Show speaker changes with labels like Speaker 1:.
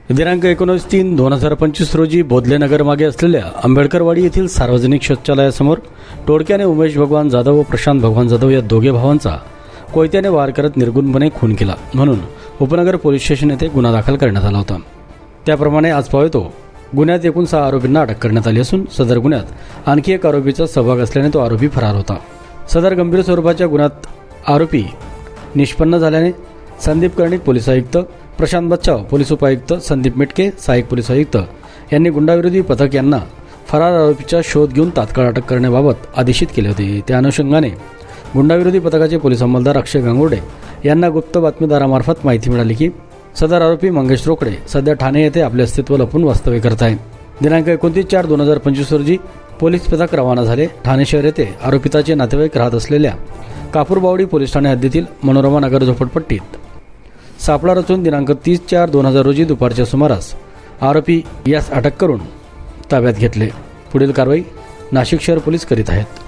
Speaker 1: दिनांक 19/3/2025 रोजी बोधलेनगर मागे असलेल्या आंबेडकरवाडी येथील सार्वजनिक शौचालयासमोर टोळक्याने उमेश भगवान जाधव व प्रशांत भगवान जाधव या दोघे भावांचा कोयत्याने वार करत निर्गुणपणे खून केला म्हणून उपनगर पोलीस स्टेशन येथे गुन्हा दाखल करण्यात आला होता। त्याप्रमाणे आज पावेतो गुन्ह्यात एकूण 6 आरोपींना अटक करण्यात आली असून सदर गुन्ह्यात आणखी एक आरोपीचा सहभाग असल्याने तो आरोपी फरार होता। सदर गंभीर स्वरूपाच्या गुन्ह्यात आरोपी निष्पन्न झाल्याने संदीप कर्णिक पोलीस आयुक्त, प्रशांत बच्चाव पोलीस उपायुक्त, संदीप मिटके सहाय्यक पोलीस आयुक्त यांनी गुंडाविरोधी पथक यांना फरार आरोपीचा शोध घेऊन तात्काळ अटक करण्याबाबत आदेशित केले होते। त्या अनुषंगाने गुंडाविरोधी पथकाचे पोलीस अंमलदार अक्षय गांगुर्डे यांना गुप्त बातमीदारामार्फत माहिती मिळाली की सदर आरोपी मंगेश रोकडे सध्या ठाणे येथे आपले अस्तित्व लपवून वास्तव्य करत आहे। दिनांक 29/4/2025 रोजी पोलीस पथक रवाना झाले। ठाणे शहर येथे आरोपिताचे नातेवाईक राहत असलेल्या कापूरबावडी पोलीस ठाणे हद्दीतील मनोरमा नगर झोपडपट्टीत सापळा रचून दिनांक 30/4/2000 रोजी दुपारच्या सुमारास आरोपी यास अटक करून ताब्यात घेतले। पुढील कारवाई नाशिक शहर पोलीस करीत आहेत।